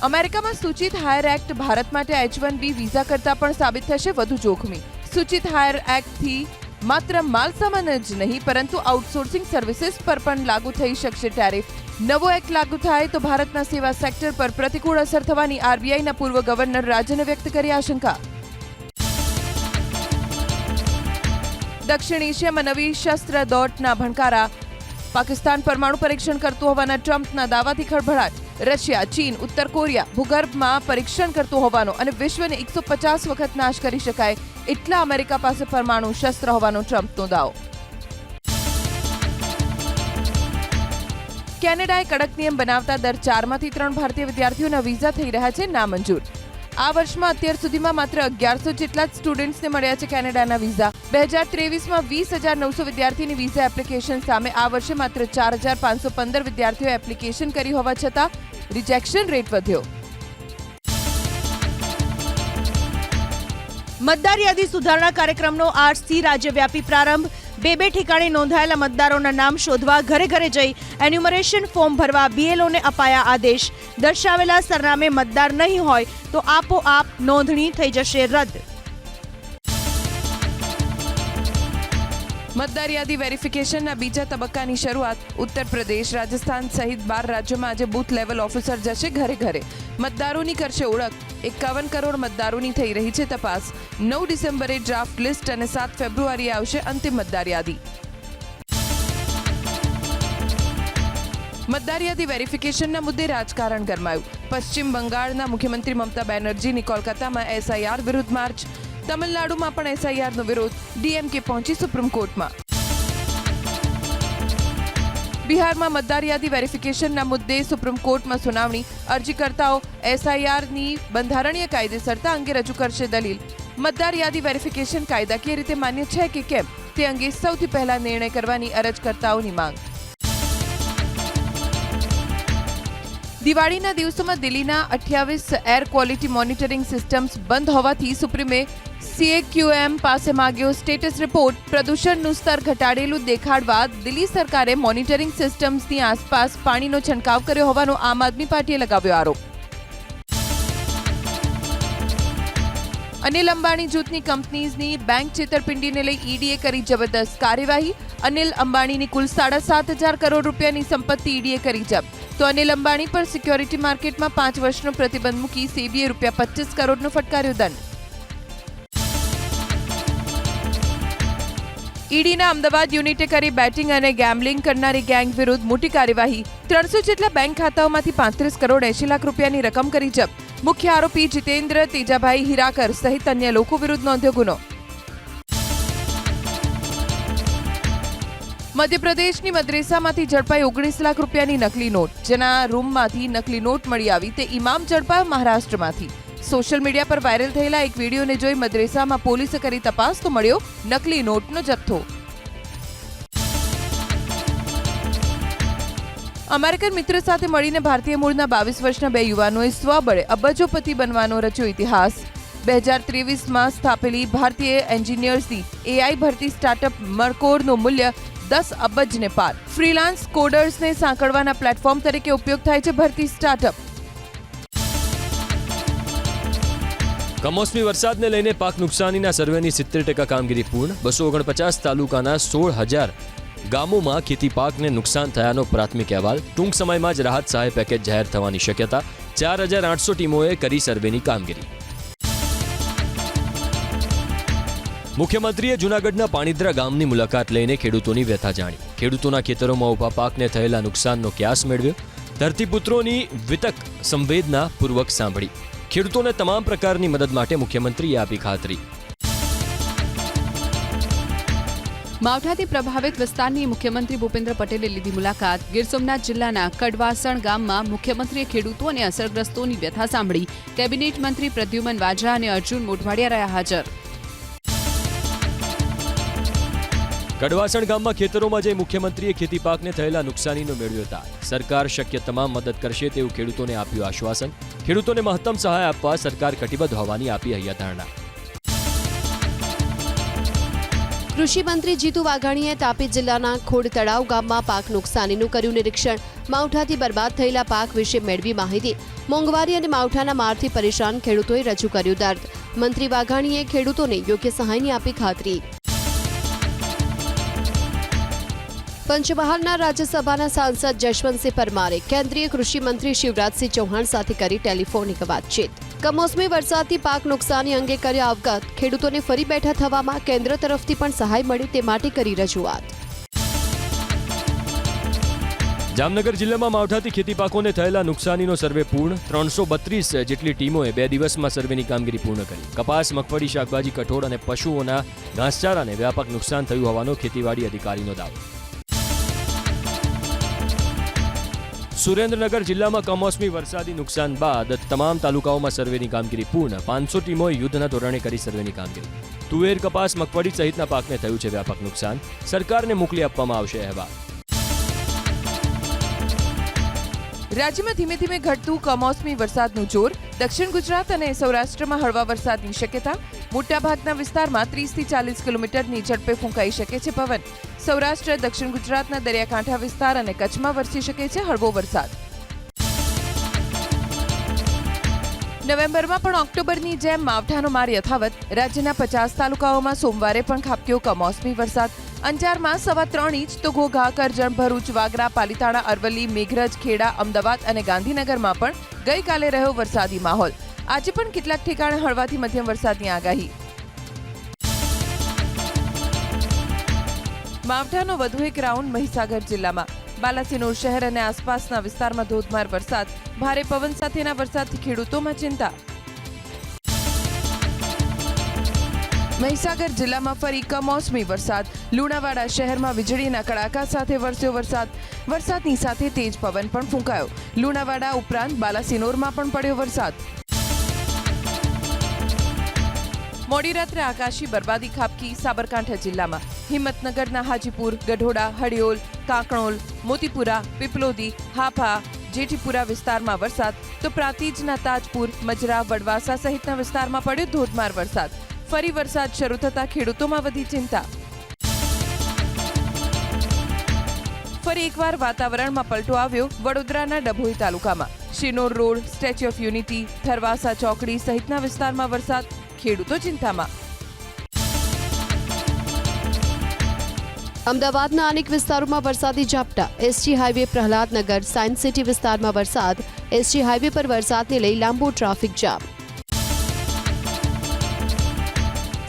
અમેરિકામાં સૂચિત higher act Bharat માટે H1B વિઝા કરતાં પણ સાબિત થશે વધુ જોખમી. સૂચિત હાયર એક્ટથી માત્ર માલસામાન જ નહીં પરંતુ આઉટસોર્સિંગ સર્વિસીસ પર પણ લાગુ થઈ શકશે ટેરિફ. નવો એક્ટ લાગુ થાય તો ભારતના સેવા સેક્ટર પર પ્રતિકૂળ અસર થવાની આરબીઆઈના પૂર્વ ગવર્નર રાજને વ્યક્ત કરી આશંકા. દક્ષિણ એશિયામાં નવી શસ્ત્ર દોટના ભણકારા. પાકિસ્તાન પરમાણુ પરીક્ષણ કરતું હોવાના ટ્રમ્પના દાવાથી ખળભળાટ. રશિયા, ચીન, ઉત્તર કોરિયા ભૂગર્ભમાં પરીક્ષણ કરતું હોવાનો અને વિશ્વને 150 વખત નાશ કરી શકાય એટલા અમેરિકા પાસે પરમાણુ શસ્ત્ર હોવાનો ટ્રમ્પનો દાવો. કેનેડાએ કડક નિયમ બનાવતા દર 4માંથી 3 ભારતીય વિદ્યાર્થીઓના વિઝા થઈ રહ્યા છે નામંજૂર. આ વર્ષમાં અત્યાર સુધીમાં માત્ર 1100 જેટલા જ સ્ટુડન્ટ્સને મળ્યા છે કેનેડાના વિઝા. 2023માં 20,900 વિદ્યાર્થીની વિઝા એપ્લિકેશન સામે આ વર્ષે માત્ર 4,515 વિદ્યાર્થીઓએ એપ્લિકેશન કરી હોવા છતાં રિજેક્શન રેટ વધ્યો. મતદાર યાદી સુધારણા કાર્યક્રમનો આજથી રાજ્યવ્યાપી પ્રારંભ. 2 ઠેકાણે નોંધાયેલા મતદારોના નામ શોધવા ઘરે ઘરે જઈ એન્યુમરેશન ફોર્મ ભરવા બીએલઓને અપાયા આદેશ. દર્શાવેલા સરનામે મતદાર નહીં હોય તો આપોઆપ નોંધણી થઈ જશે રદ. મતદાર યાદી વેરિફિકેશનના બીજા તબક્કાની શરૂઆત. ઉત્તર પ્રદેશ, રાજસ્થાન સહિત 12 રાજ્યોમાં આજે બૂથ લેવલ ઓફિસર જશે ઘરે ઘરે. મતદારોની કરશે ઓળખ. 51 કરોડ મતદારોની થઈ રહી છે તપાસ. 9 ડિસેમ્બરે ડ્રાફ્ટ લિસ્ટ અને 7 ફેબ્રુઆરીએ આવશે અંતિમ મતદાર યાદી. મતદાર યાદી વેરિફિકેશનના મુદ્દે રાજકારણ ગરમાયું. પશ્ચિમ બંગાળના મુખ્યમંત્રી મમતા બેનર્જીની કોલકાતામાં એસઆઈઆર વિરુદ્ધ માર્ચ. તમિલનાડુમાં પણ એસઆઈઆરનો વિરોધ. ડીએમકે પહોંચી સુપ્રીમ કોર્ટમાં. બિહારમાં મતદાર યાદી વેરિફિકેશનના મુદ્દે સુપ્રીમ કોર્ટમાં સુનાવણી. અરજીકર્તાઓ એસઆઈઆરની બંધારણીય કાયદેસરતા અંગે રજૂ કરશે દલીલ. મતદાર યાદી વેરિફિકેશન કાયદાકીય રીતે માન્ય છે કે કેમ તે અંગે સૌથી પહેલા નિર્ણય કરવાની અરજકર્તાઓની માંગ. દિવાળીના દિવસોમાં દિલ્હીના 28 એર ક્વોલિટી મોનિટરિંગ સિસ્ટમ્સ બંધ હોવાથી સુપ્રીમે CAQM પાસે માંગ્યો સ્ટેટસ રિપોર્ટ. પ્રદૂષણનું સ્તર ઘટાડેલું દેખાડવા દિલ્હી સરકારે મોનિટરિંગ સિસ્ટમ્સની આસપાસ પાણીનો છંટકાવ કર્યો હોવાનો આમ આદમી પાર્ટીએ લગાવ્યો આરોપ. અનિલ અંબાણી જૂથની કંપનીઝની બેંક છેતરપિંડીને લઈ ઈડીએ કરી જબરદસ્ત કાર્યવાહી. અનિલ અંબાણીની કુલ 7,500 કરોડ રૂપિયાની સંપત્તિ ઈડીએ કરી જપ્ત. તો અનિલ અંબાણી પર સિક્યોરિટી માર્કેટમાં 5 વર્ષનો પ્રતિબંધ મૂકી સેબીએ ₹25 કરોડનો ફટકાર્યો દંડ. ઈડીના અમદાવાદ યુનિટે કરી બેટિંગ અને ગેમ્બલિંગ કરનારી ગેંગ વિરુદ્ધ મોટી કાર્યવાહી. 300 જેટલા બેંક ખાતાઓમાંથી 35 કરોડ 80 લાખ રૂપિયાની રકમ કરી જપ્ત. મુખ્ય આરોપી જીતેન્દ્ર તેજાભાઈ હીરાકર સહિત અન્ય લોકો વિરુદ્ધ નોંધ્યો ગુનો. મધ્યપ્રદેશની મદ્રેસામાંથી ઝડપાઈ 19 લાખ રૂપિયાની નકલી નોટ. જેના રૂમમાંથી નકલી નોટ મળી આવી તે ઇમામ ઝડપાયો મહારાષ્ટ્રમાંથી. સોશિયલ મીડિયા પર વાયરલ થયેલા એક વિડીયોને જોઈ મદ્રેસામાં પોલીસે કરી તપાસ તો મળ્યો નકલી નોટનો જથ્થો. અમેરિકન મિત્ર સાથે મળીને ભારતીય મૂળના 22 વર્ષના 2 યુવાનોએ સ્વબળે અબજોપતિ બનવાનો રચ્યો ઇતિહાસ. 2023માં સ્થાપેલી ભારતીય એન્જિનિયર્સની AI ભરતી સ્ટાર્ટઅપ મરકોરનું મૂલ્ય 10 અબજને પાર. ફ્રીલાન્સ કોડર્સને સાંકળવાના પ્લેટફોર્મ તરીકે ઉપયોગ થાય છે ભરતી સ્ટાર્ટઅપ. કમોસમી વરસાદને લઈને પાક નુકસાનીના સર્વેની 70% કામગીરી પૂર્ણ. 249 તાલુકાના 16,000 ગામોમાં ખેતી પાકને નુકસાન થયાનો પ્રાથમિક અહેવાલ. ટૂંક સમયમાં જ રાહત સહાય પેકેજ જાહેર થવાની શક્યતા. 4,800 ટીમોએ કરી સર્વેની કામગીરી. મુખ્યમંત્રીએ જૂનાગઢના પાણીદ્રા ગામની મુલાકાત લઈને ખેડૂતોની વ્યથા જાણી. ખેડૂતોના ખેતરોમાં ઉભા પાકને થયેલા નુકસાનનો ક્યાસ મેળવ્યો. ધરતીપુત્રોની વિતક સંવેદના પૂર્વક સાંભળી. ખેડૂતોને તમામ પ્રકારની મદદ માટે મુખ્યમંત્રીએ આપી ખાતરી. માવઠાથી પ્રભાવિત વિસ્તારની મુખ્યમંત્રી ભૂપેન્દ્ર પટેલે લીધી મુલાકાત. ગીર સોમનાથ જિલ્લાના કડવાસણ ગામમાં મુખ્યમંત્રીએ ખેડૂતો અને અસરગ્રસ્તોની વ્યથા સાંભળી. કેબિનેટ મંત્રી પ્રદ્યુમન વાજા અને અર્જુન મોઢવાડિયા રહ્યા હાજર. કડવાસણ ગામમાં ખેતરોમાં જઈ મુખ્યમંત્રીએ ખેતી પાકને થયેલા નુકસાનીનો મેળવ્યો તાગ. સરકાર શક્ય તમામ મદદ કરશે તેવું ખેડૂતોને આપ્યું આશ્વાસન. ખેડૂતોને મહત્તમ સહાય આપવા સરકાર કટિબદ્ધ હોવાની આપી હૈયાધારણા. કૃષિ મંત્રી જીતુ વાઘાણીએ તાપી જિલ્લાના ખોડ તળાવ ગામમાં પાક નુકસાનીનું કર્યું નિરીક્ષણ. માવઠાથી બરબાદ થયેલા પાક વિશે મેળવી માહિતી. મોંઘવારી અને માવઠાના મારથી પરેશાન ખેડૂતોએ રજૂ કર્યું દર્દ. મંત્રી વાઘાણીએ ખેડૂતોને યોગ્ય સહાયની આપી ખાતરી. પંચમહાલના રાજ્યસભાના સાંસદ જશવંતસિંહ પરમારે કેન્દ્રીય કૃષિ મંત્રી શિવરાજસિંહ ચૌહાણ સાથે કરી ટેલિફોનિક વાતચીત. કમોસમી વરસાદથી પાક નુકસાની અંગે કર્યા અવગત. ખેડૂતોને ફરી બેઠા થવામાં કેન્દ્ર તરફથી પણ સહાય મળે તે માટે કરી રજૂઆત. જામનગર જિલ્લામાં માવઠાથી ખેતી પાકોને થયેલા નુકસાનીનો સર્વે પૂર્ણ. 332 જેટલી ટીમોએ 2 દિવસમાં સર્વેની કામગીરી પૂર્ણ કરી. કપાસ, મગફળી, શાકભાજી, કઠોળ અને પશુઓના ઘાસચારાને વ્યાપક નુકસાન થયું હોવાનો ખેતીવાડી અધિકારીનો દાવો. સુરેન્દ્રનગર જિલ્લામાં કમોસમી વરસાદી નુકસાન બાદ તમામ તાલુકાઓમાં સર્વેની કામગીરી પૂર્ણ. 500 ટીમોએ યુદ્ધના ધોરણે કરી સર્વેની કામગીરી. તુવેર, કપાસ, મગફળી સહિતના પાકને થયું છે વ્યાપક નુકસાન. સરકારને મોકલી આપવામાં આવશે અહેવાલ. રાજ્યમાં ધીમે ધીમે ઘટતું કમોસમી વરસાદનું જોર. દક્ષિણ ગુજરાત અને સૌરાષ્ટ્રમાં હળવા વરસાદની શક્યતા. મોટાભાગના વિસ્તારમાં 30 થી 40 કિલોમીટરની ઝડપે ફૂંકાઈ શકે છે પવન. સૌરાષ્ટ્ર, દક્ષિણ ગુજરાતના દરિયાકાંઠા વિસ્તાર અને કચ્છમાં વરસી શકે છે હળવો વરસાદ. નવેમ્બરમાં પણ ઓક્ટોબરની જેમ માવઠાનો માર યથાવત. રાજ્યના 50 તાલુકાઓમાં સોમવારે પણ ખાબક્યો કમોસમી વરસાદ. અંજારમાં 3.25 ઇંચ તો ઘોઘા, કરજણ, ભરૂચ, વાગરા, પાલીતાણા, અરવલ્લી, મેઘરજ, ખેડા, અમદાવાદ અને ગાંધીનગરમાં પણ ગઈકાલે રહ્યો વરસાદી માહોલ. આજે પણ કેટલાક ઠેકાણે હળવાથી મધ્યમ વરસાદની આગાહી. માવઠાનો વધુ એક રાઉન્ડ મહીસાગર જિલ્લામાં. બાલાસિનોર શહેર અને આસપાસના વિસ્તારમાં ધોધમાર વરસાદ. ભારે પવન સાથેના વરસાદથી ખેડૂતોમાં ચિંતા. મહીસાગર જિલ્લામાં ફરી કમોસમી વરસાદ. લુણાવાડા શહેરમાં વીજળીના કડાકા સાથે વરસ્યો વરસાદ. વરસાદની સાથે તેજ પવન પણ ફૂંકાયો. લુણાવાડા ઉપરાંત બાલાસિનોરમાં પણ પડ્યો વરસાદ. મોડી રાત્રે આકાશી બરબાદી ખાબકી સાબરકાંઠા જિલ્લામાં. હિંમતનગરના હાજીપુર, ગઢોડા, હડિયોલ, કાંકણોલ, મોતીપુરા, પીપલોદી, હાફા, જેઠીપુરા વિસ્તારમાં વરસાદ. તો પ્રાંતિજના તાજપુર, મજરા, વડવાસા સહિતના વિસ્તારમાં પડ્યો ધોધમાર વરસાદ. ફરી વરસાદ શરૂ થતા ખેડૂતોમાં વધી ચિંતા. ફરી એકવાર વાતાવરણમાં પલટો આવ્યો વડોદરાના ડભોઈ તાલુકામાં. Sinor road, Statue of Unity, Tharvasa ચોકડી સહિતના વિસ્તારમાં વરસાદ. ખેડૂતો ચિંતામાં. અમદાવાદના અનેક વિસ્તારોમાં વરસાદી ઝાપટા. ST highway Prahlad Nagar, science city વિસ્તારમાં વરસાદ. એસટી હાઈવે પર વરસાદને લઈ લાંબો ટ્રાફિક જામ.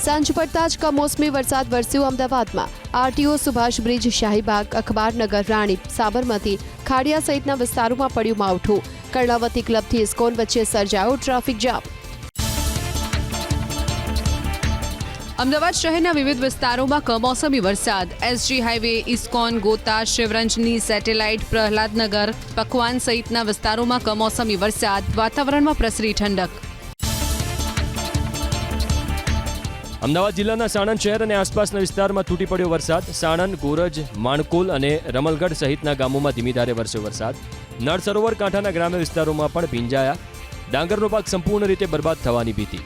સાંજ પડતા જ કમોસમી વરસાદ વરસ્યો અમદાવાદમાં. આરટીઓ, સુભાષ બ્રિજ, શાહીબાગ, અખબારનગર, રાણીપ, સાબરમતી, ખાડિયા સહિતના વિસ્તારોમાં પડ્યું માવઠું. કર્ણાવતી ક્લબથી ઇસ્કોન વચ્ચે સર્જાયો ટ્રાફિક જામ. અમદાવાદ શહેરના વિવિધ વિસ્તારોમાં કમોસમી વરસાદ. એસજી હાઈવે, ઇસ્કોન, ગોતા, શિવરંજની, સેટેલાઇટ, પ્રહલાદનગર, પકવાન સહિતના વિસ્તારોમાં કમોસમી વરસાદ. વાતાવરણમાં પ્રસરી ઠંડક. અમદાવાદ જિલ્લાના સાણંદ શહેર અને આસપાસના વિસ્તારમાં તૂટી પડ્યો વરસાદ. સાણંદ, ગોરજ, માણકોલ અને રમલગઢ સહિતના ગામોમાં ધીમી ધારે વરસ્યો વરસાદ. નળ સરોવર કાંઠાના ગ્રામ્ય વિસ્તારોમાં પણ ભીંજાયા. ડાંગરનો પાક સંપૂર્ણ રીતે બરબાદ થવાની ભીતિ.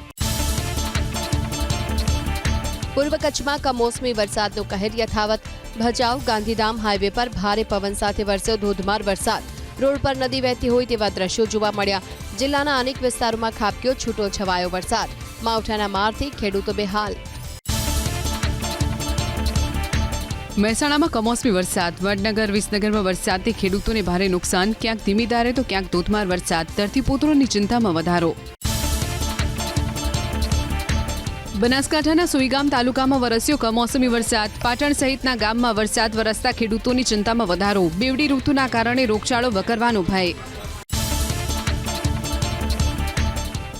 પૂર્વ કચ્છમાં કમોસમી વરસાદનો કહેર યથાવત. ભચાઉ, ગાંધીધામ હાઈવે પર ભારે પવન સાથે વરસ્યો ધોધમાર વરસાદ. રોડ પર નદી વહેતી હોય તેવા દ્રશ્યો જોવા મળ્યા. જિલ્લાના અનેક વિસ્તારોમાં ખાબક્યો છૂટો છવાયો વરસાદ. માવઠાના મારથી ખેડૂતો બેહાલ. મહેસાણામાં કમોસમી વરસાદ. વડનગર, વિસનગરમાં વરસાદથી ખેડૂતોને ભારે નુકસાન. ક્યાંક ધીમી ધારે તો ક્યાંક ધોધમાર વરસાદ. ધરતીપુત્રોની ચિંતામાં વધારો. બનાસકાંઠાના સુઈગામ તાલુકામાં વરસ્યો કમોસમી વરસાદ. પાટણ સહિતના ગામમાં વરસાદ વરસતા ખેડૂતોની ચિંતામાં વધારો. બેવડી ઋતુના કારણે રોગચાળો વકરવાનો ભય.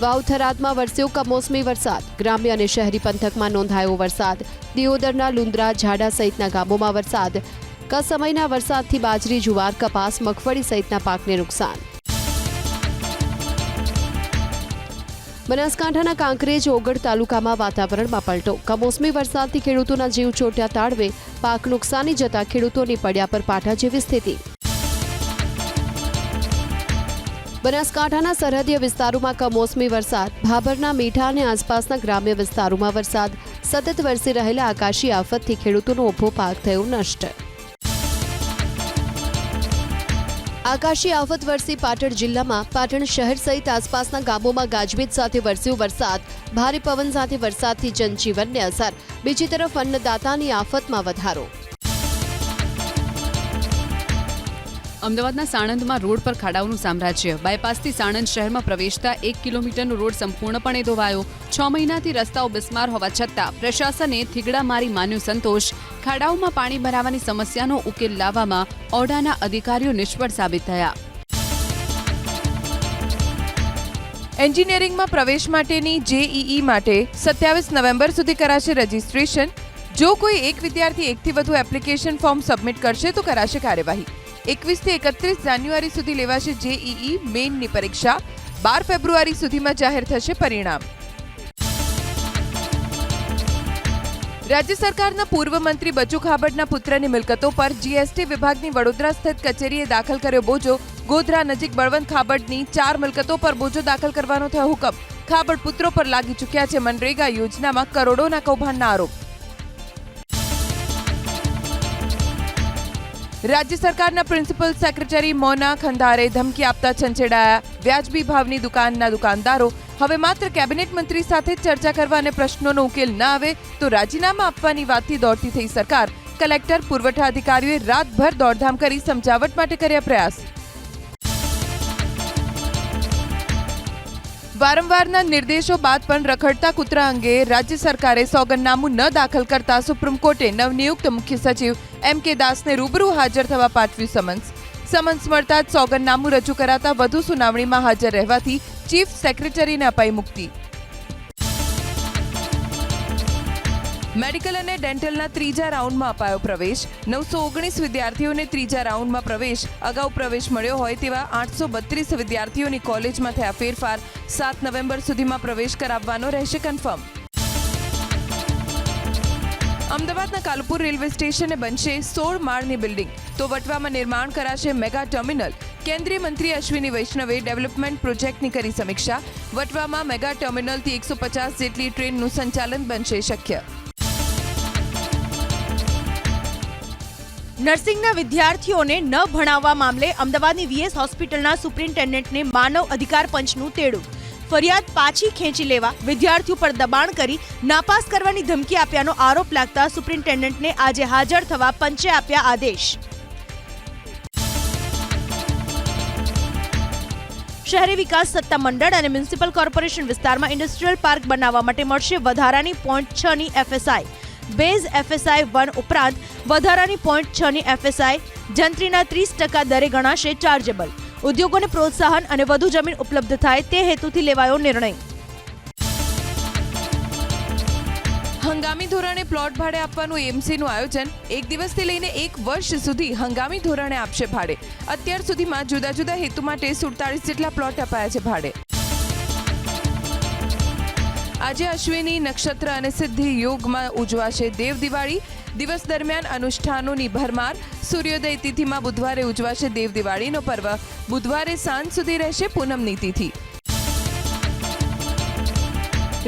વાવ-થરાદમાં વરસ્યો કમોસમી વરસાદ. ગ્રામ્ય અને શહેરી પંથકમાં નોંધાયો વરસાદ. દિયોદરના લુંદ્રા, ઝાડા સહિતના ગામોમાં વરસાદ. કસમયના વરસાદથી બાજરી, જુવાર, કપાસ, મગફળી સહિતના પાકને નુકસાન. બનાસકાંઠાના કાંકરેજ, ઓગળ તાલુકામાં વાતાવરણમાં પલટો. કમોસમી વરસાદથી ખેડૂતોના જીવ ચોટ્યા તાળવે. પાક નુકસાની જતા ખેડૂતોની પડ્યા પર પાટા જેવી સ્થિતિ. બનાસકાંઠાના સરહદીય વિસ્તારોમાં કમોસમી વરસાદ. ભાભરના મીઠા અને આસપાસના ગ્રામ્ય વિસ્તારોમાં વરસાદ. સતત વરસી રહેલા આકાશી આફતથી ખેડૂતોનો ઊભો પાક થયો નષ્ટ. આકાશી આફત વરસી પાટણ જિલ્લામાં પાટણ શહેર સહિત આસપાસના ગામોમાં ગાજવીજ સાથે વરસ્યો વરસાદ, ભારે પવન સાથે વરસાદથી જનજીવનને અસર. બીજી તરફ અન્નદાતાની આફતમાં વધારો. અમદાવાદના સાણંદમાં રોડ પર ખાડાઓનું સામ્રાજ્ય. બાયપાસથી સાણંદ શહેરમાં પ્રવેશતા 1 કિલોમીટરનો રોડ સંપૂર્ણપણે ધોવાયો. 6 મહિનાથી રસ્તાઓ બિસ્માર હોવા છતાં પ્રશાસને થીગડા મારી માન્યો સંતોષ. ખાડાઓમાં પાણી ભરાવાની સમસ્યાનો ઉકેલ લાવવામાં ઓડાના અધિકારીઓ નિષ્ફળ સાબિત થયા. એન્જિનિયરિંગમાં પ્રવેશ માટેની JEE માટે 27 નવેમ્બર સુધી કરાશે રજીસ્ટ્રેશન. જો કોઈ એક વિદ્યાર્થી એકથી વધુ એપ્લિકેશન ફોર્મ સબમિટ કરશે તો કરાશે કાર્યવાહી. 21 થી 31 જાન્યુઆરી સુધી લેવાશે JEE મેઇનની પરીક્ષા. 12 ફેબ્રુઆરી સુધીમાં જાહેર થશે પરિણામ. રાજ્ય સરકારના પૂર્વ મંત્રી બચુ ખાબડના પુત્રની મિલકતો પર GST વિભાગની વડોદરા સ્થિત કચેરીએ દાખલ કર્યો બોજો. ગોધરા નજીક બળવંત ખાબડની 4 મિલકતો પર બોજો દાખલ કરવાનો થયો હુકમ. ખાબડ પુત્રો પર લાગી ચૂક્યા છે મનરેગા યોજનામાં કરોડોના કૌભાંડના આરોપ. રાજ્ય સરકારના પ્રિન્સિપલ સેક્રેટરી મોના ખંધારે ધમકી આપતા છંછેડાયા. વ્યાજબી ભાવની દુકાનના દુકાનદારો હવે માત્ર કેબિનેટ મંત્રી સાથે ચર્ચા કરવા અને પ્રશ્નોનો ઉકેલ ન આવે તો રાજીનામા આપવાની વાતથી દોડતી થઈ સરકાર. કલેક્ટર, પુરવઠા અધિકારીઓએ રાતભર દોડધામ કરી સમજાવટ માટે કર્યા પ્રયાસ. વારંવારના નિર્દેશો બાદ પણ રખડતા કૂતરા અંગે રાજ્ય સરકારે સોગંદનામું ન દાખલ કરતા સુપ્રીમ કોર્ટે નવનિયુક્ત મુખ્ય સચિવ MK દાસને રૂબરૂ હાજર થવા પાઠવ્યું સમન્સ. સમન્સ મળતા જ સોગંદનામું રજૂ કરાતા વધુ સુનાવણીમાં હાજર રહેવાથી ચીફ સેક્રેટરીને અપાઈ મુક્તિ. મેડિકલ અને ડેન્ટલના ત્રીજા રાઉન્ડમાં અપાયો પ્રવેશ. 919 વિદ્યાર્થીઓને ત્રીજા રાઉન્ડમાં પ્રવેશ. અગાઉ પ્રવેશ મળ્યો હોય તેવા 832 વિદ્યાર્થીઓની કોલેજમાં થયા ફેરફાર. 7 નવેમ્બર સુધીમાં પ્રવેશ કરાવવાનો રહેશે કન્ફર્મ. અમદાવાદના કાલુપુર રેલવે સ્ટેશને બનશે 16 માળની બિલ્ડિંગ, તો વટવામાં નિર્માણ કરાશે મેગા ટર્મિનલ. કેન્દ્રીય મંત્રી અશ્વિની વૈષ્ણવે ડેવલપમેન્ટ પ્રોજેક્ટની કરી સમીક્ષા. વટવામાં મેગા ટર્મિનલથી 150 જેટલી ટ્રેનનું સંચાલન બનશે શક્ય. નર્સિંગના વિદ્યાર્થીઓને ન ભણાવવા મામલે અમદાવાદની VS હોસ્પિટલના સુપ્રિન્ટેન્ડન્ટને માનવ અધિકાર પંચનું તેડું. ફરિયાદ પાછી ખેંચી લેવા વિદ્યાર્થીઓ પર દબાણ કરી નાપાસ કરવાની ધમકી આપ્યાનો આરોપ લાગતા સુપ્રિન્ટેન્ડન્ટને આજે હાજર થવા પંચે આપ્યા આદેશ. શહેરી વિકાસ સત્તા મંડળ અને મ્યુનિસિપલ કોર્પોરેશન વિસ્તારમાં ઇન્ડસ્ટ્રીયલ પાર્ક બનાવવા માટે મળશે વધારાની 0.6 ની FSI. બેઝ FSI 1 ઉપરાંત વધારાની 0.6 ની FSI જંત્રીના 30% દરે ગણાશે ચાર્જેબલ. ઉદ્યોગોને પ્રોત્સાહન અને વધુ જમીન ઉપલબ્ધ થાય તે હેતુથી લેવાયો નિર્ણય. હંગામી ધોરણે પ્લોટ ભાડે આપવાનું AMCનું આયોજન. 1 દિવસથી લઈને 1 વર્ષ સુધી હંગામી ધોરણે આપશે ભાડે. અત્યાર સુધીમાં જુદા જુદા હેતુ માટે 47 જેટલા પ્લોટ અપાયા છે ભાડે. આજે અશ્વિની નક્ષત્ર અને સિદ્ધિ યોગમાં ઉજવાશે દેવ દિવાળી. દિવસ દરમિયાન અનુષ્ઠાનોની ભરમાર. સૂર્યોદય તિથિમાં બુધવારે ઉજવાશે દેવ દિવાળીનો પર્વ. બુધવારે સાંજ સુધી રહેશે પૂનમની તિથિ.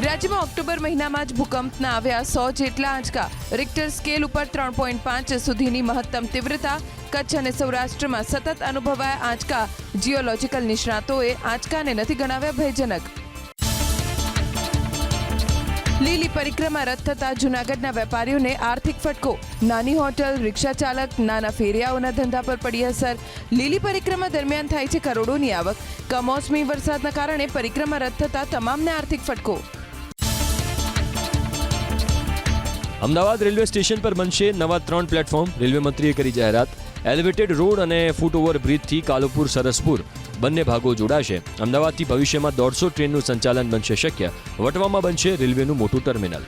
રાજ્યમાં ઓક્ટોબર મહિનામાં જ ભૂકંપના આવ્યા 100 જેટલા આંચકા. રિક્ટર સ્કેલ ઉપર 3.5 સુધીની મહત્તમ તીવ્રતા. કચ્છ અને સૌરાષ્ટ્રમાં સતત અનુભવાયા આંચકા. જીઓલોજીકલ નિષ્ણાતોએ આંચકાને નથી ગણાવ્યા ભયજનક. લીલી પરિક્રમા રદ થતા જૂનાગઢના વેપારીઓને આર્થિક ફટકો. નાની હોટલ, રિક્ષા ચાલક, નાના ફેરિયાઓના ધંધા પર પડી અસર. લીલી પરિક્રમા દરમિયાન થાય છે કરોડોની આવક. કમોસમી વરસાદના કારણે પરિક્રમા રદ થતા તમામને આર્થિક ફટકો. અમદાવાદ રેલવે સ્ટેશન પર બનશે નવા 3 પ્લેટફોર્મ. રેલવે મંત્રીએ કરી જાહેરાત. એલિવેટેડ રોડ અને ફૂટ ઓવર બ્રિજથી કાલુપુર સરસપુર બંને ભાગો જોડાશે. અમદાવાદથી ભવિષ્યમાં 150 ટ્રેનનું સંચાલન બનશે શક્ય. વટવામાં બનશે રેલવેનું મોટું ટર્મિનલ.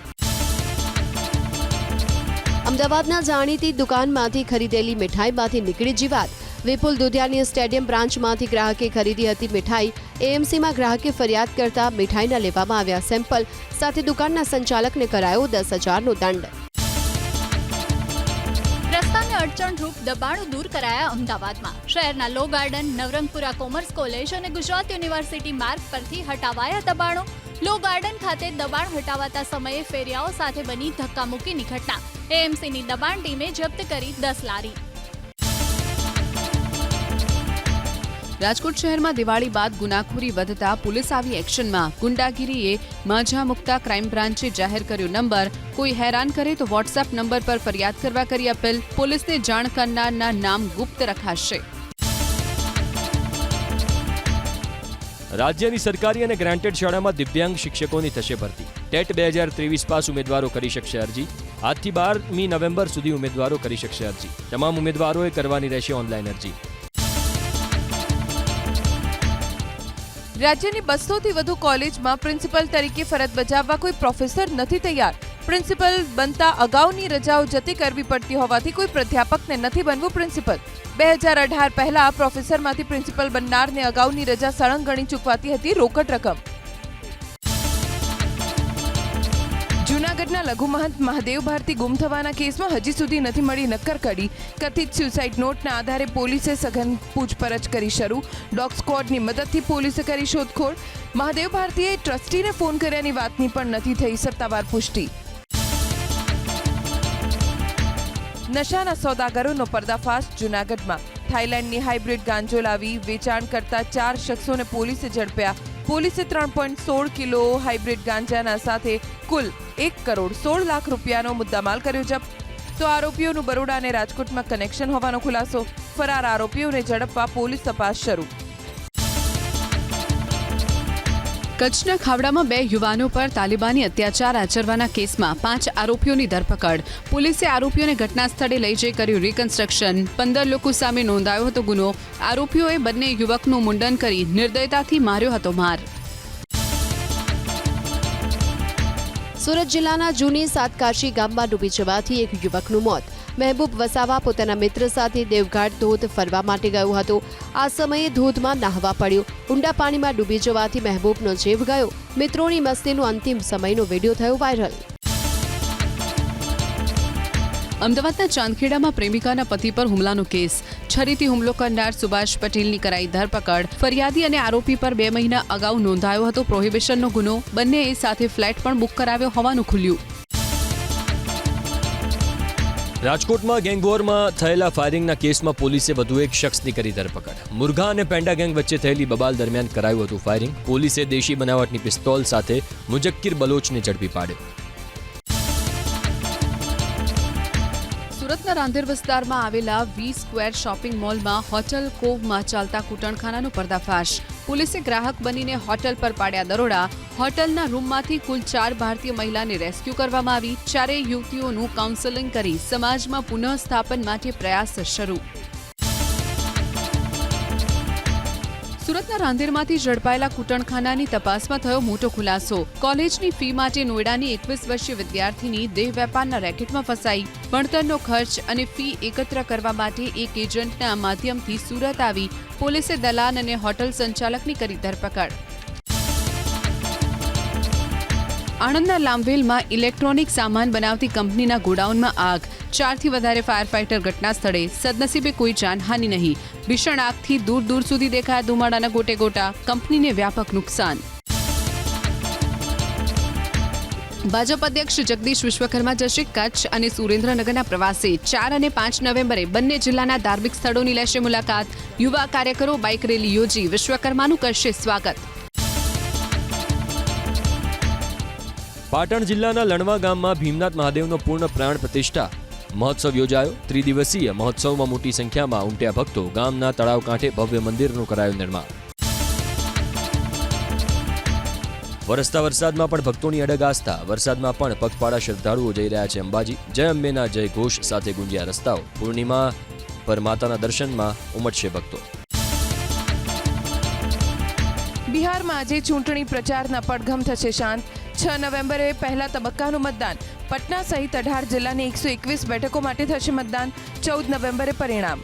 અમદાવાદના જાણીતી દુકાનમાંથી ખરીદેલી મીઠાઈમાંથી નીકળી જીવાત. વિપુલ દુધિયાની સ્ટેડિયમ બ્રાન્ચમાંથી ગ્રાહકે ખરીદી હતી મીઠાઈ. AMCમાં ગ્રાહકે ફરિયાદ કરતા મીઠાઈના લેવામાં આવ્યા સેમ્પલ. સાથે દુકાનના સંચાલકને કરાયો 10,000નો દંડ. રસ્તાને અડચણરૂપ દબાણો દૂર કરાયા અમદાવાદમાં. શહેરના લો ગાર્ડન, નવરંગપુરા કોમર્સ કોલેજ અને ગુજરાત યુનિવર્સિટી માર્ગ પરથી હટાવાયા દબાણો. લો ગાર્ડન ખાતે દબાણ હટાવાતા સમયે ફેરિયાઓ સાથે બની ધક્કામુક્કીની ઘટના. AMCની દબાણ ટીમે જપ્ત કરી 10 લારી. રાજકોટ શહેરમાં દિવાળી બાદ ગુનાખોરી વધતા પોલીસ આવી એક્શનમાં. ગુંડાગીરીએ માઝા મુકતા ક્રાઇમ બ્રાન્ચે જાહેર કર્યો નંબર. કોઈ હેરાન કરે તો વોટ્સએપ નંબર પર ફરિયાદ કરવા કરી અપીલ. પોલીસને જાણ કરનારના નામ ગુપ્ત રખાશે. રાજ્યની સરકારી અને ગ્રાન્ટેડ શાળામાં દિવ્યાંગ શિક્ષકોની થશે ભરતી. ટેટ 2023 પાસ ઉમેદવારો કરી શકશે અરજી. આજથી 12મી નવેમ્બર સુધી ઉમેદવારો કરી શકશે અરજી. તમામ ઉમેદવારોએ કરવાની રહેશે ઓનલાઈન અરજી. રાજ્યની 200થી વધુ કોલેજમાં પ્રિન્સિપલ તરીકે ફરજ બજાવવા કોઈ પ્રોફેસર નથી તૈયાર. પ્રિન્સિપલ બનતા અગાઉની રજાઓ જતી કરવી પડતી હોવાથી કોઈ પ્રાધ્યાપકને નથી બનવું પ્રિન્સિપલ. 2018 પહેલા પ્રોફેસરમાંથી પ્રિન્સિપલ બનનારને અગાઉની રજા સળંગ ગણી ચૂકવાતી હતી રોકડ રકમ. જૂનાગઢના લઘુમહંત મહાદેવ ભારતી ગુમ થવાના કેસમાં હજી સુધી નથી મળી નક્કર કડી. કથિત સ્યુસાઇડ નોટના આધારે પોલીસે સઘન પૂછપરછ કરી શરૂ. ડોગ સ્ક્વોડની મદદથી પોલીસે કરી શોધખોળ. મહાદેવ ભારતીએ ટ્રસ્ટીને ફોન કર્યાની વાતની પણ નથી થઈ સત્તાવાર પુષ્ટિ. નશાના સોદાગરોનો પર્દાફાશ જૂનાગઢમાં. થાઈલેન્ડની હાઇબ્રિડ ગાંજો લાવી વેચાણ કરતા 4 શખ્સોને પોલીસે ઝડપ્યા. પોલીસે 3.16 કિલો હાઇબ્રિડ ગાંજાના સાથે કુલ 1 કરોડ 16 લાખ રૂપિયાનો મુદ્દામાલ કર્યો જપ્ત. તો આરોપીઓનું બરોડા અને રાજકોટમાં કનેક્શન હોવાનો ખુલાસો. ફરાર આરોપીઓને ઝડપવા પોલીસ તપાસ શરૂ. કચ્છના ખાવડામાં 2 યુવાનો પર તાલિબાની અત્યાચાર આચરવાના કેસમાં 5 આરોપીઓની ધરપકડ. પોલીસે આરોપીઓને ઘટના સ્થળે લઈ જઈ કર્યું રિકન્સ્ટ્રક્શન. 15 લોકો સામે નોંધાયો હતો ગુનો. આરોપીઓએ બંને યુવકનું મુંડન કરી નિર્દયતાથી માર્યો હતો માર. સુરત જિલ્લાના જૂની સાતકાશી ગામમાં ડૂબી જવાથી એક યુવકનું મોત. મહેબૂબ વસાવા પોતાના મિત્ર સાથે દેવઘાટ ધોધ ફરવા માટે ગયો હતો. આ સમયે ધોધમાં નાહવા પડ્યો. ઊંડા પાણીમાં ડૂબી જવાથી મહેબૂબનો જીવ ગયો. મિત્રોની મસ્તીનો અંતિમ સમયનો વિડીયો થયો વાયરલ. અમદાવાદના ચાંદખેડામાં પ્રેમિકાના પતિ પર હુમલાનો કેસ. છરીથી હુમલો કરનાર સુભાષ પટેલની કરાઈ ધરપકડ. ફરિયાદી અને આરોપી પર 2 મહિના અગાઉ નોંધાયો હતો પ્રોહિબિશનનો ગુનો. બંનેએ સાથે ફ્લેટ પણ બુક કરાવ્યો હોવાનું ખુલ્યું. રાજકોટમાં ગેંગવોરમાં થયેલા ફાયરિંગના કેસમાં પોલીસે વધુ એક શખ્સની કરી ધરપકડ. મુરઘા અને પેંડા ગેંગ વચ્ચે થયેલી બબાલ દરમિયાન કરાયું હતું ફાયરિંગ. પોલીસે દેશી બનાવટની પિસ્તોલ સાથે મુજક્કિર બલોચને ઝડપી પાડ્યો. સુરતના રાંદેર વિસ્તારમાં આવેલા વી સ્ક્વેર શોપિંગ મોલમાં હોટલ કોવમાં ચાલતા કૂટણખાનાનો પર્દાફાશ. પોલીસે ગ્રાહક બનીને હોટલ પર પાડ્યા દરોડા. હોટલના રૂમમાંથી કુલ 4 ભારતીય મહિલાને રેસ્ક્યુ કરવામાં આવી. 4 યુવતીઓનું કાઉન્સેલિંગ કરી સમાજમાં પુનઃસ્થાપન માટે પ્રયાસ શરૂ. સુરતના રાંદેરમાંથી ઝડપાયેલા કૂટણખાનાની તપાસમાં થયો મોટો ખુલાસો. કોલેજની ફી માટે નોઈડાની 21 વર્ષીય વિદ્યાર્થીની દેહ વેપારના રેકેટમાં ફસાઈ. ભણતરનો ખર્ચ અને ફી એકત્ર કરવા માટે એક એજન્ટના માધ્યમથી સુરત આવી. પોલીસે દલાલ અને હોટલ સંચાલકની કરી ધરપકડ. આણંદના લાંભવેલમાં ઇલેક્ટ્રોનિક સામાન બનાવતી કંપનીના ગોડાઉનમાં આગ. 4થી વધારે ફાયર ફાઇટર ઘટના સ્થળે. સદનસીબે કોઈ જાનહાનિ નહીં. ભીષણ આગથી દૂર દૂર સુધી દેખાયા ધુમાડાના ગોટે ગોટા. કંપનીને વ્યાપક નુકસાન. ભાજપ અધ્યક્ષ જગદીશ વિશ્વકર્મા જશે કચ્છ અને સુરેન્દ્રનગરના પ્રવાસે. 4 અને 5 નવેમ્બરે બંને જિલ્લાના ધાર્મિક સ્થળોની લેશે મુલાકાત. યુવા કાર્યકરો બાઇક રેલી યોજી વિશ્વકર્માનું કરશે સ્વાગત. પાટણ જિલ્લાના લણવા ગામમાં ભીમનાથ મહાદેવનો પૂર્ણ પ્રાણ પ્રતિષ્ઠા મહોત્સવ યોજાયો. 3 દિવસીય મહોત્સવમાં મોટી સંખ્યામાં ઉમટ્યા ભક્તો. ગામના તળાવ કાંઠે ભવ્ય મંદિરનું કરાયું નિર્માણ. વરસતા વરસાદમાં પણ ભક્તોની અડગ આસ્થા. વરસાદમાં પણ પગપાળા શ્રદ્ધાળુઓ જઈ રહ્યા છે અંબાજી. જય અંબેના જય ઘોષ સાથે ગુંજ્યા રસ્તાઓ. પૂર્ણિમા પર માતાના દર્શનમાં ઉમટશે ભક્તો. બિહારમાં આજે ચૂંટણી પ્રચારના પડઘમ થશે શાંત. 6 નવેમ્બરે પહેલા તબક્કાનું મતદાન. પટના સહિત 18 જિલ્લાની 121 બેઠકો માટે થશે મતદાન. 14 નવેમ્બરે પરિણામ.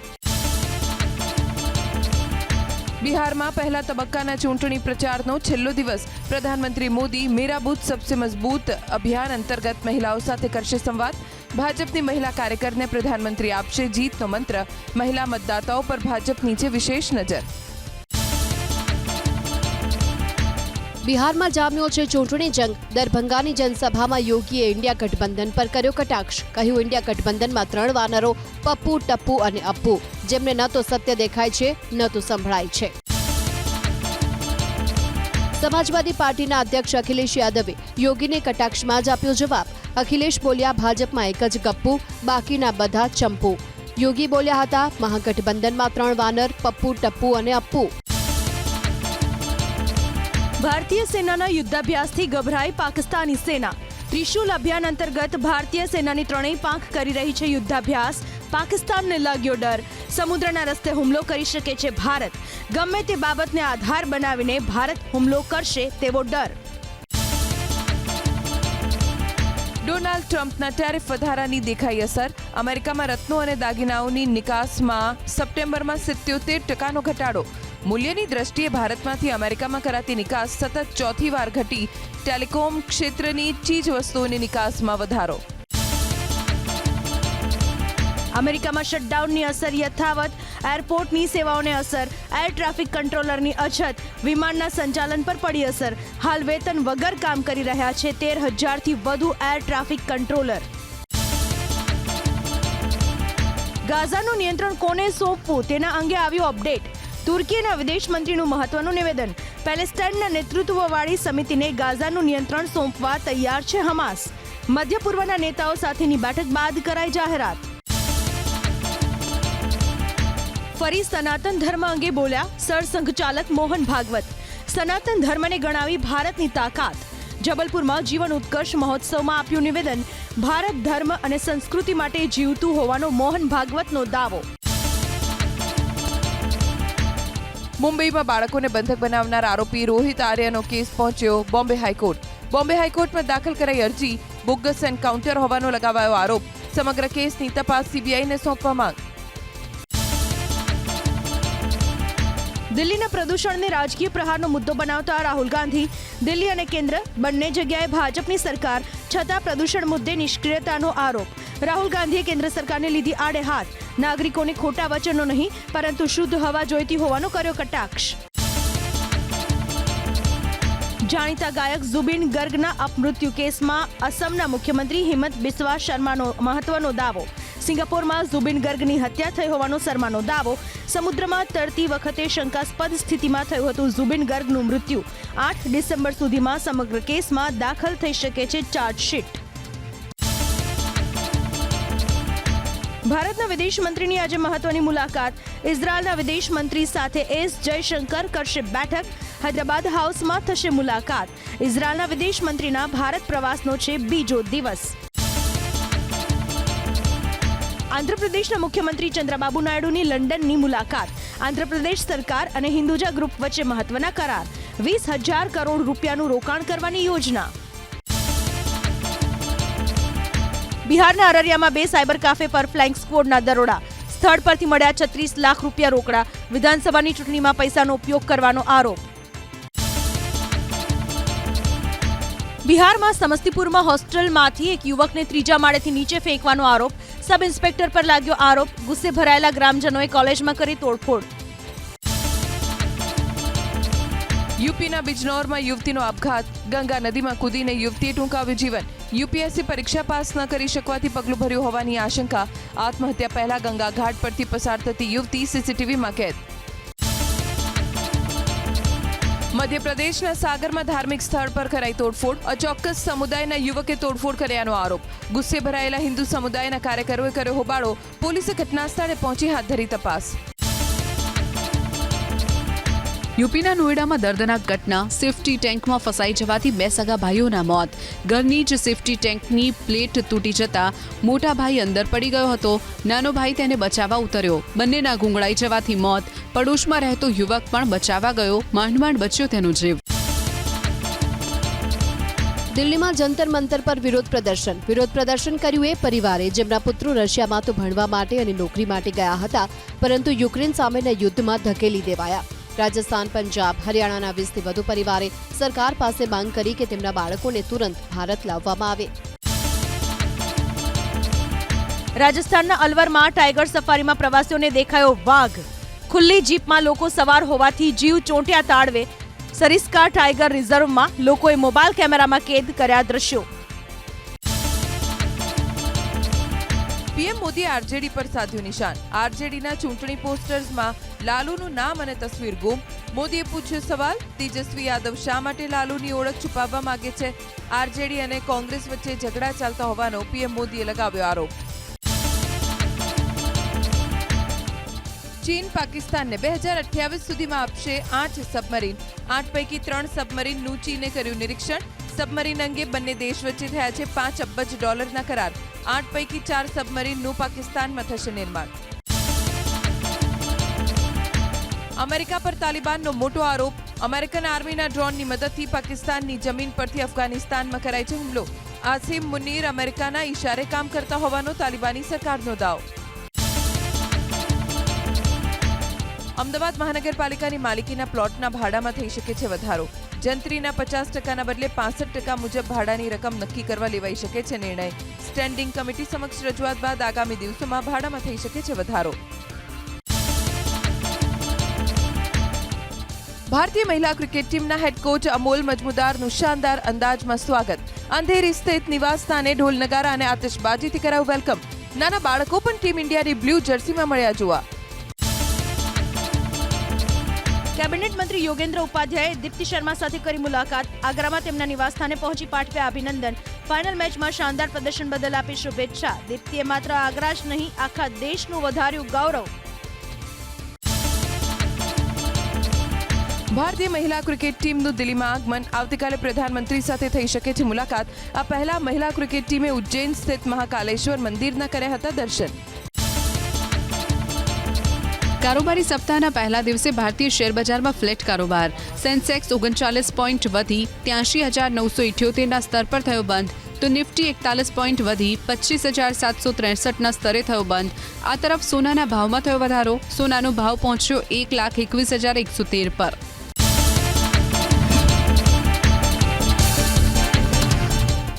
બિહારમાં પહેલા તબક્કાના ચૂંટણી પ્રચારનો છેલ્લો દિવસ. પ્રધાનમંત્રી મોદી મેરા બૂથ સબસે મજબૂત અભિયાન અંતર્ગત મહિલાઓ સાથે કરશે સંવાદ. ભાજપની મહિલા કાર્યકરને પ્રધાનમંત્રી આપશે જીતનો મંત્ર. મહિલા મતદાતાઓ પર ભાજપની છે વિશેષ નજર. બિહારમાં જામ્યો છે ચૂંટણી જંગ. દરભંગાની જનસભામાં યોગીએ ઇન્ડિયા ગઠબંધન પર કર્યો કટાક્ષ. કહ્યું ઇન્ડિયા ગઠબંધનમાં 3 વાનરો પપ્પુ, ટપ્પુ અને અપ્પુ, જેમને ન તો સત્ય દેખાય છે ન તો સંભળાય છે. સમાજવાદી પાર્ટીના અધ્યક્ષ અખિલેશ યાદવે યોગીને કટાક્ષમાં જ આપ્યો જવાબ. અખિલેશ બોલ્યા, ભાજપમાં એક જ ગપ્પુ, બાકીના બધા ચંપુ. યોગી બોલ્યા હતા, મહાગઠબંધનમાં 3 વાનર, પપ્પુ, ટપ્પુ અને અપ્પુ. ભારતીય સેનાના યુદ્ધાભ્યાસથી ગભરાઈ પાકિસ્તાની સેના. ત્રિશુલ અભિયાન અંતર્ગત ભારતીય સેનાની 3 પાંખ કરી રહી છે યુદ્ધાભ્યાસ. પાકિસ્તાનને લાગ્યો ડર. સમુદ્રના રસ્તે હુમલો કરી શકે છે ભારત. ગમે તે બાબતને આધાર બનાવીને ભારત હુમલો કરશે તેવો ડર. ડોનાલ્ડ ટ્રમ્પના ટેરિફ વધારાની દેખાઈ અસર. અમેરિકામાં રત્નો અને દાગીનાઓની નિકાસમાં સપ્ટેમ્બરમાં 77% ઘટાડો. મૂલ્યની દ્રષ્ટિએ ભારતમાંથી અમેરિકામાં કરાતી નિકાસ સતત 4થી વાર ઘટી. ટેલિકોમ ક્ષેત્રની ચીજ વસ્તુઓની નિકાસમાં વધારો. અમેરિકામાં શટડાઉનની અસર યથાવત. એરપોર્ટની સેવાઓને અસર. એર ટ્રાફિક કંટ્રોલરની અછત. વિમાનના સંચાલન પર પડી અસર. હાલ વેતન વગર કામ કરી રહ્યા છે 13,000થી વધુ એર ટ્રાફિક કંટ્રોલર. ગાઝાનું નિયંત્રણ કોને સોંપવું તેના અંગે આવ્યો અપડેટ. તુર્કીના વિદેશ મંત્રીનું મહત્વનું નિવેદન. પેલેસ્ટાઇનના નેતૃત્વવાળી સમિતિને ગાઝાનું નિયંત્રણ સોંપવા તૈયાર છે હમાસ. મધ્ય પૂર્વના નેતાઓ સાથેની બેઠક બાદ કરાઈ જાહેરાત. ફરી સનાતન ધર્મ અંગે બોલ્યા સરસંઘચાલક મોહન ભાગવત. સનાતન ધર્મને ગણાવી ભારતની તાકાત. જબલપુરમાં જીવન ઉત્કર્ષ મહોત્સવમાં આપ્યું નિવેદન. ભારત ધર્મ અને સંસ્કૃતિ માટે જીવતું હોવાનો મોહન ભાગવતનો દાવો. મુંબઈમાં બાળકોને બંધક બનાવનાર આરોપી રોહિત આર્યનો કેસ પહોંચ્યો બોમ્બે હાઈકોર્ટ. બોમ્બે હાઈકોર્ટમાં દાખલ કરાઈ અરજી. બોગસ એન્કાઉન્ટર હોવાનો લગાવાયો આરોપ. સમગ્ર કેસની તપાસ સીબીઆઈને સોંપવા માંગ. દિલ્હીના પ્રદૂષણને રાજકીય પ્રહારનો મુદ્દો બનાવતા રાહુલ ગાંધી. દિલ્હી અને કેન્દ્ર બંને જગ્યાએ ભાજપની સરકાર, છતાં પ્રદૂષણ મુદ્દે નિષ્ક્રિયતાનો આરોપ. રાહુલ ગાંધીએ કેન્દ્ર સરકારને લીધી આડે હાથ. નાગરિકોને ખોટા વચનો નહીં પરંતુ શુદ્ધ હવા જોઈતી હોવાનો કર્યો કટાક્ષ. જાણીતા ગાયક ઝુબિન ગર્ગના અપમૃત્યુ કેસમાં અસમના મુખ્યમંત્રી હિમંત બિસ્વા શર્માનો મહત્વનો દાવો. સિંગાપોરમાં ઝુબિન ગર્ગની હત્યા થઈ હોવાનો શર્માનો દાવો. સમુદ્રમાં તરતી વખતે શંકાસ્પદ સ્થિતિમાં થયું હતું ઝુબિન ગર્ગનું મૃત્યુ. 8 ડિસેમ્બર સુધીમાં સમગ્ર કેસમાં દાખલ થઈ શકે છે ચાર્જશીટ. ભારતના વિદેશ મંત્રીની આજે મહત્વની મુલાકાત. ઇઝરાયલના વિદેશ મંત્રી સાથે એસ જયશંકર કરશે બેઠક. હૈદરાબાદ હાઉસમાં થશે મુલાકાત. ઇઝરાયલના વિદેશ મંત્રીના ભારત પ્રવાસનો છે બીજો દિવસ. આંધ્રપ્રદેશના મુખ્યમંત્રી ચંદ્રબાબુ નાયડુની લંડનની મુલાકાત. આંધ્રપ્રદેશ સરકાર અને હિન્દુજા ગ્રુપ વચ્ચે મહત્વના કરાર. 20,000 કરોડ રૂપિયાનું રોકાણ કરવાની યોજના. બિહારના અરરિયામાં 2 સાયબર કાફે પર ફ્લાઇંગ સ્ક્વોડના દરોડા. સ્થળ પરથી મળ્યા 36 લાખ રૂપિયા રોકડા. વિધાનસભાની ચૂંટણીમાં પૈસાનો ઉપયોગ કરવાનો આરોપ. બિહારમાં સમસ્તીપુરમાં હોસ્ટેલમાંથી એક યુવકને 3જા માળેથી નીચે ફેંકવાનો આરોપ. સબ ઇન્સ્પેક્ટર પર લાગ્યો આરોપ. ગુસ્સે ભરાયેલા ગ્રામજનોએ કોલેજમાં કરી તોડફોડ. યુપીના બિજનૌરમાં યુવતીનો આપઘાત. ગંગા નદીમાં કૂદીને યુવતીએ ટૂંકાવ્યું જીવન. યુપીએસસી પરીક્ષા પાસ ન કરી શકવાથી પગલું ભર્યું હોવાની આશંકા. આત્મહત્યા પહેલા ગંગા ઘાટ પરથી પસાર થતી યુવતી સીસીટીવીમાં કેદ. મધ્યપ્રદેશના સાગરમાં ધાર્મિક સ્થળ પર કરાઈ તોડફોડ. અચોક્કસ સમુદાયના યુવકે તોડફોડ કર્યાનો આરોપ. ગુસ્સે ભરાયેલા હિન્દુ સમુદાયના કાર્યકરોએ કર્યો હોબાળો. પોલીસે ઘટના સ્થળે પહોંચી હાથ ધરી તપાસ. યુપીના નોઈડામાં દર્દનાક ઘટના. સેફટી ટેન્કમાં ફસાઈ જવાથી 2 સગા ભાઈઓના મોત. ઘરની જ સેફટી ટેન્કની પ્લેટ તૂટી જતા મોટા ભાઈ અંદર પડી ગયો હતો. નાનો ભાઈ તેને બચાવવા ઉતર્યો. બંનેના ગુંગળાઈ જવાથી મોત. પડોશમાં રહેતો યુવક પણ બચાવવા ગયો. માંડ બચ્યો તેનો જીવ. દિલ્હીમાં જંતર મંતર પર વિરોધ પ્રદર્શન. વિરોધ પ્રદર્શન કર્યું એ પરિવારે જેમના પુત્રો રશિયામાં તો ભણવા માટે અને નોકરી માટે ગયા હતા, પરંતુ યુક્રેન સામેના યુદ્ધમાં ધકેલી દેવાયા. રાજસ્થાન, પંજાબ, હરિયાણાના 20થી વધુ પરિવારે સરકાર પાસે માંગ કરી કે તેમના બાળકોને તુરંત ભારત લાવવામાં આવે. રાજસ્થાનના અલવરમાં ટાઈગર સફારીમાં પ્રવાસીઓને દેખાયો વાઘ. ખુલ્લી જીપમાં લોકો સવાર હોવાથી જીવ ચોંટ્યા તાળવે. સરિસ્કા ટાઈગર રિઝર્વમાં લોકોએ મોબાઈલ કેમેરામાં કેદ કર્યા દ્રશ્યો. પીએમ મોદીએ આરજેડી પર સાધ્યું નિશાન. આરજેડીના ચૂંટણી પોસ્ટર્સમાં લાલુનું નામ અને તસવીર ગુમ. મોદીએ પૂછ્યો સવાલ, તેજસ્વી યાદવ શા માટે લાલુની ઓળખ છુપાવવા માંગે છે? આરજેડી અને કોંગ્રેસ વચ્ચે ઝઘડા ચાલતા હોવાનો પીએમ મોદીએ લગાવ્યો આરોપ. ચીન પાકિસ્તાનને 2028 સુધીમાં આપશે 8 સબમરીન. 8 પૈકી 3 સબમરીનનું ચીને કર્યું નિરીક્ષણ. સબમરીન અંગે બંને દેશ વચ્ચે થયા છે $5 અબજ કરાર. 8 પૈકી 4 સબમરીનનું પાકિસ્તાનમાં થશે નિર્માણ. અમેરિકા પર તાલિબાનનો મોટો આરોપ. અમેરિકન આર્મીના ડ્રોનની મદદથી પાકિસ્તાનની જમીન પરથી અફઘાનિસ્તાનમાં કરાય છે હુમલો. આસિમ મુનીર અમેરિકાના ઈશારે કામ કરતા હોવાનો તાલિબાની સરકારનો દાવો. અમદાવાદ મહાનગરપાલિકાની માલિકીના પ્લોટના ભાડામાં થઈ શકે છે વધારો. જંત્રીના 50%ના બદલે 65% મુજબ ભાડાની રકમ નક્કી કરવા લેવાઈ શકે છે નિર્ણય. સ્ટેન્ડિંગ કમિટી સમક્ષ રજૂઆત બાદ આગામી દિવસોમાં ભાડામાં થઈ શકે છે વધારો. ભારતીય મહિલા ક્રિકેટ ટીમના હેડ કોચ અમોલ મજમુદારનું શાનદાર અંદાજમાં સ્વાગત. અંધેરી સ્થિત નિવાસ સ્થાને ઢોલ નગારા અને આતશબાજીથી કરાયું વેલકમ. નાના બાળકો પણ ટીમ ઇન્ડિયાની બ્લુ જર્સીમાં મળ્યા જોવા. કેબિનેટ મંત્રી યોગેન્દ્ર ઉપાધ્યાયે દીપ્તિ શર્મા સાથે કરી મુલાકાત. આગ્રામાં તેમના નિવાસસ્થાને પહોંચી પાઠવ્યા અભિનંદન. ફાઇનલ મેચમાં શાનદાર પ્રદર્શન બદલ આપી શુભેચ્છા. દીપ્તિએ માત્ર આગ્રા જ નહીં, આખા દેશનું વધાર્યું ગૌરવ. ભારતીય મહિલા ક્રિકેટ ટીમનું દિલ્હીમાં આગમન. આવતીકાલે પ્રધાનમંત્રી સાથે થઈ શકે છે મુલાકાત. આ પહેલા મહિલા ક્રિકેટ ટીમે ઉજ્જૈન સ્થિત મહાકાલેશ્વર મંદિરના કર્યા હતા દર્શન. કારોબારી સપ્તાહના પહેલા દિવસે ભારતીય શેરબજારમાં ફ્લેટ કારોબાર. સેન્સેક્સ 39 પોઈન્ટ વધી 83,978ના સ્તર પર થયો બંધ, તો નિફ્ટી 41 પોઈન્ટ વધી 25,763ના સ્તરે થયો બંધ. આ તરફ સોનાના ભાવમાં થયો વધારો. સોનાનો ભાવ પહોંચ્યો 1,21,113 પર.